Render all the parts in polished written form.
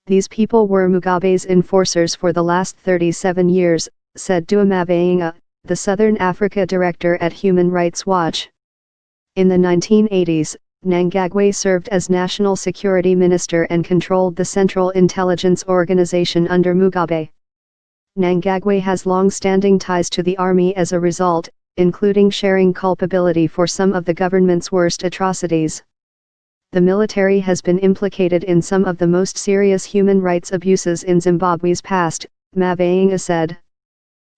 These people were Mugabe's enforcers for the last 37 years, said Dewa Mavhinga, the Southern Africa director at Human Rights Watch. In the 1980s, Mnangagwa served as National Security Minister and controlled the Central Intelligence Organization under Mugabe. Mnangagwa has long-standing ties to the army as a result, including sharing culpability for some of the government's worst atrocities. The military has been implicated in some of the most serious human rights abuses in Zimbabwe's past, Mavhinga said.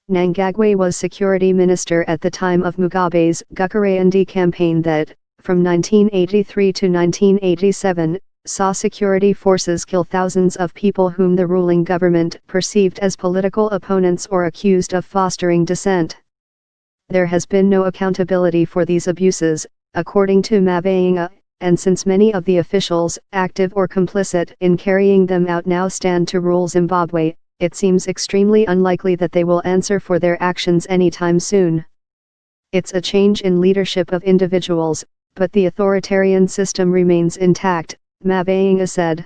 Mnangagwa was security minister at the time of Mugabe's Gukuraindi campaign that, from 1983 to 1987, saw security forces kill thousands of people whom the ruling government perceived as political opponents or accused of fostering dissent. There has been no accountability for these abuses, according to Mavhinga, and since many of the officials, active or complicit in carrying them out, now stand to rule Zimbabwe, it seems extremely unlikely that they will answer for their actions anytime soon. It's a change in leadership of individuals, but the authoritarian system remains intact, Mavhinga said.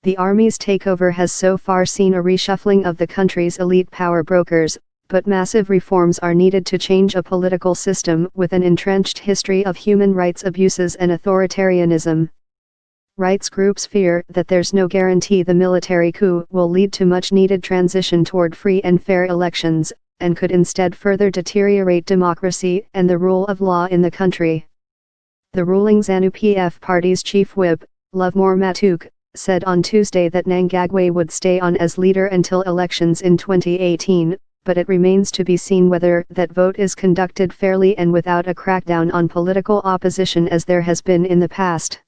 The army's takeover has so far seen a reshuffling of the country's elite power brokers, but massive reforms are needed to change a political system with an entrenched history of human rights abuses and authoritarianism. Rights groups fear that there's no guarantee the military coup will lead to much-needed transition toward free and fair elections, and could instead further deteriorate democracy and the rule of law in the country. The ruling ZANU-PF party's chief whip, Lovemore Matuk, said on Tuesday that Mnangagwa would stay on as leader until elections in 2018, but it remains to be seen whether that vote is conducted fairly and without a crackdown on political opposition as there has been in the past.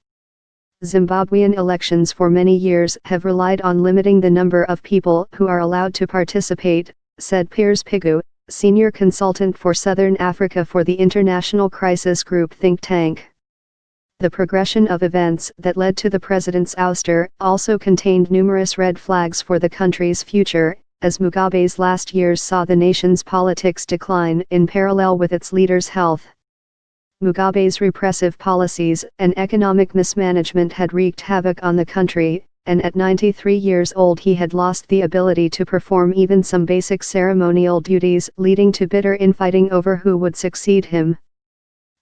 Zimbabwean elections for many years have relied on limiting the number of people who are allowed to participate, said Piers Pigu, senior consultant for Southern Africa for the International Crisis Group think tank. The progression of events that led to the president's ouster also contained numerous red flags for the country's future, as Mugabe's last years saw the nation's politics decline in parallel with its leader's health. Mugabe's repressive policies and economic mismanagement had wreaked havoc on the country, and at 93 years old he had lost the ability to perform even some basic ceremonial duties, leading to bitter infighting over who would succeed him.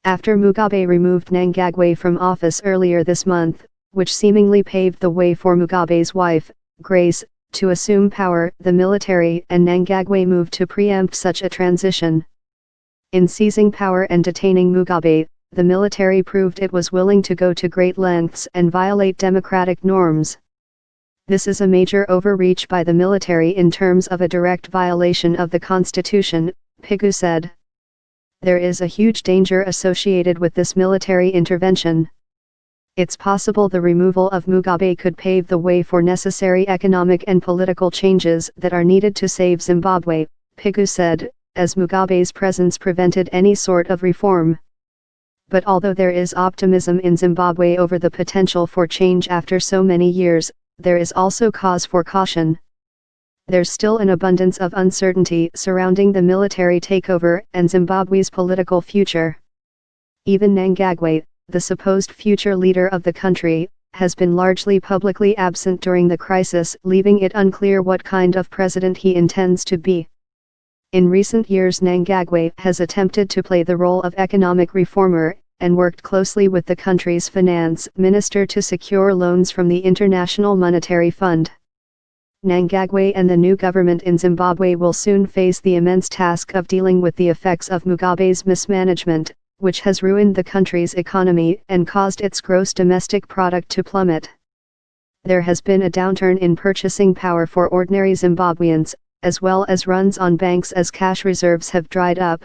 After Mugabe removed Mnangagwa from office earlier this month, which seemingly paved the way for Mugabe's wife, Grace, to assume power, the military and Mnangagwa moved to preempt such a transition. In seizing power and detaining Mugabe, the military proved it was willing to go to great lengths and violate democratic norms. This is a major overreach by the military in terms of a direct violation of the constitution, Pigu said. There is a huge danger associated with this military intervention. It's possible the removal of Mugabe could pave the way for necessary economic and political changes that are needed to save Zimbabwe, Pigu said, as Mugabe's presence prevented any sort of reform. But although there is optimism in Zimbabwe over the potential for change after so many years, there is also cause for caution. There's still an abundance of uncertainty surrounding the military takeover and Zimbabwe's political future. Even Mnangagwa, the supposed future leader of the country, has been largely publicly absent during the crisis, leaving it unclear what kind of president he intends to be. In recent years Mnangagwa has attempted to play the role of economic reformer, and worked closely with the country's finance minister to secure loans from the International Monetary Fund. Mnangagwa and the new government in Zimbabwe will soon face the immense task of dealing with the effects of Mugabe's mismanagement, which has ruined the country's economy and caused its gross domestic product to plummet. There has been a downturn in purchasing power for ordinary Zimbabweans, as well as runs on banks as cash reserves have dried up.